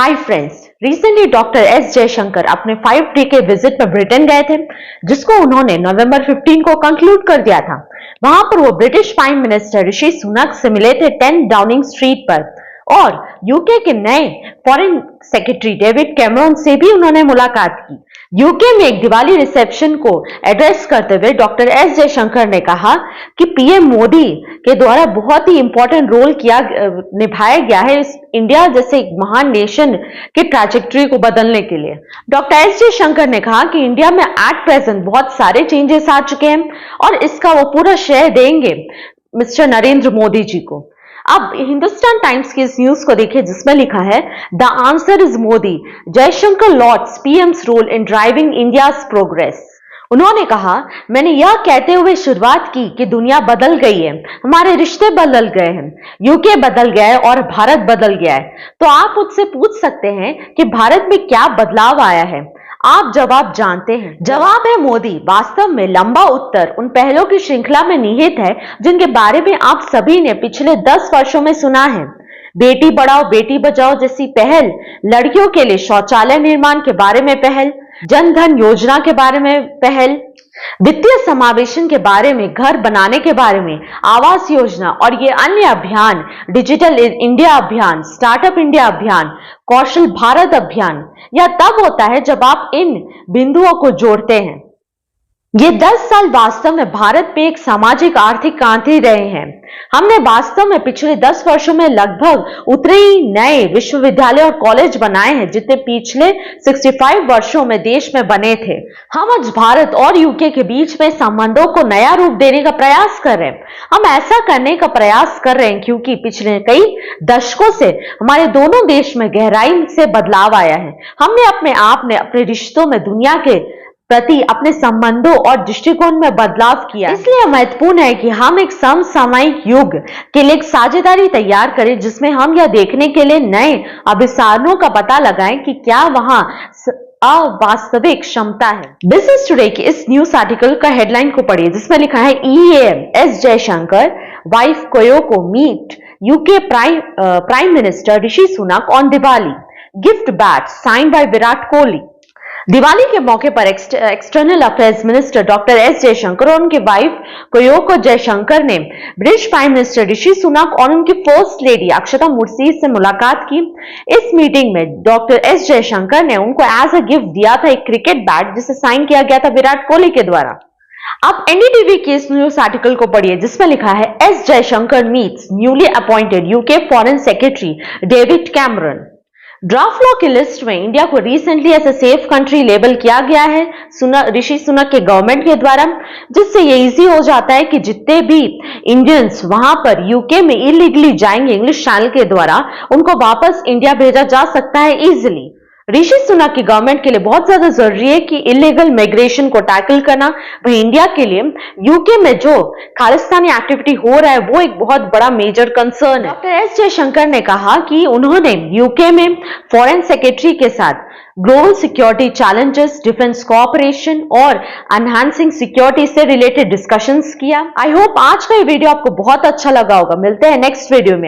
Hi friends, recently doctor S Jaishankar अपने 5 day के visit में ब्रिटेन गए थे, जिसको उन्होंने नवंबर 15 को कंक्लूड कर दिया था। वहां पर वो British prime minister Rishi Sunak से मिले थे 10 डाउनिंग स्ट्रीट पर, और यूके के नए फॉरेन सेक्रेटरी डेविड कैमरन से भी उन्होंने मुलाकात की। यूके में एक दिवाली रिसेप्शन को एड्रेस करते हुए डॉक्टर एस जयशंकर ने कहा कि पीएम मोदी के द्वारा बहुत ही इंपॉर्टेंट रोल निभाया गया है इस इंडिया जैसे एक महान नेशन की ट्रैजेक्टरी को बदलने के लिए। डॉक्टर एस जयशंकर ने कहा कि इंडिया में एट प्रेजेंट बहुत सारे चेंजेस आ चुके हैं और इसका वो पूरा श्रेय देंगे मिस्टर नरेंद्र मोदी जी को। अब हिंदुस्तान टाइम्स की इस न्यूज को देखिए, जिसमें लिखा है the answer is Modi, Jaishankar lauds PM's role in driving India's progress. उन्होंने कहा, मैंने यह कहते हुए शुरुआत की कि दुनिया बदल गई है, हमारे रिश्ते बदल गए हैं, यूके बदल गया है और भारत बदल गया है। तो आप मुझसे पूछ सकते हैं कि भारत में क्या बदलाव आया है। आप जवाब जानते हैं। जवाब है मोदी। वास्तव में लंबा उत्तर उन पहलों की श्रृंखला में निहित है जिनके बारे में आप सभी ने पिछले 10 वर्षों में सुना है। बेटी बढ़ाओ बेटी बचाओ जैसी पहल, लड़कियों के लिए शौचालय निर्माण के बारे में पहल, जन धन योजना के बारे में पहल, वित्तीय समावेशन के बारे में, घर बनाने के बारे में, आवास योजना और ये अन्य अभियान, डिजिटल इंडिया अभियान, स्टार्टअप इंडिया अभियान, कौशल भारत अभियान। यह तब होता है जब आप इन बिंदुओं को जोड़ते हैं। ये 10 साल वास्तव में भारत पे एक सामाजिक आर्थिक क्रांति रहे हैं। हमने वास्तव में पिछले 10 वर्षों में लगभग उतने ही नए विश्वविद्यालय और कॉलेज बनाए हैं जितने पिछले 65 वर्षों में देश में बने थे। हम आज भारत और यूके के बीच में संबंधों को नया रूप देने का प्रयास कर रहे हैं। हम ऐसा करने का प्रयास कर रहे हैं क्योंकि पिछले कई दशकों से हमारे दोनों देश में गहराई से बदलाव आया है। हमने अपने रिश्तों में दुनिया के प्रति अपने संबंधों और दृष्टिकोण में बदलाव किया। इसलिए महत्वपूर्ण है कि हम एक समसामयिक युग के लिए एक साझेदारी तैयार करें जिसमें हम यह देखने के लिए नए अभिसारों का पता लगाएं कि क्या वहां अवास्तविक क्षमता है। बिजनेस टुडे के इस न्यूज आर्टिकल का हेडलाइन को पढ़िए, जिसमें लिखा है EAM S Jaishankar wife Kyoko meet UK prime minister Rishi Sunak on Diwali, gift bag signed by Virat Kohli. Diwali के मौके पर external affairs minister doctor S Jaishankar और उनकी वाइफ कोयोको जयशंकर ने British prime minister Rishi Sunak और उनकी फर्स्ट लेडी अक्षता मुर्सी से मुलाकात की। इस मीटिंग में डॉक्टर एस जयशंकर ने उनको एज अ गिफ्ट दिया था एक क्रिकेट बैट, जिसे साइन किया गया था विराट कोहली के द्वारा। अब एनडीटीवी के इस न्यूज आर्टिकल को पढ़िए, जिसमें लिखा है S Jaishankar meets newly appointed UK foreign secretary David Cameron. Draft law की लिस्ट में इंडिया को recently as a safe country label किया गया है ऋषि सुनक के गवर्नमेंट के द्वारा, जिससे ये इजी हो जाता है कि जितने भी इंडियंस वहां पर यूके में इलीगली जाएंगे इंग्लिश चैनल के द्वारा, उनको वापस इंडिया भेजा जा सकता है इजीली। ऋषि सुनक की गवर्नमेंट के लिए बहुत ज्यादा जरूरी है कि इलीगल माइग्रेशन को टैकल करना। वही इंडिया के लिए यूके में जो खालिस्तानी एक्टिविटी हो रहा है वो एक बहुत बड़ा मेजर कंसर्न है। डॉक्टर एस जयशंकर ने कहा कि उन्होंने यूके में फॉरेन सेक्रेटरी के साथ global security challenges, defence cooperation और एनहांसिंग सिक्योरिटी से रिलेटेड डिस्कशंस किया। आई होप आज का ये वीडियो आपको बहुत अच्छा लगा होगा। मिलते हैं नेक्स्ट वीडियो में।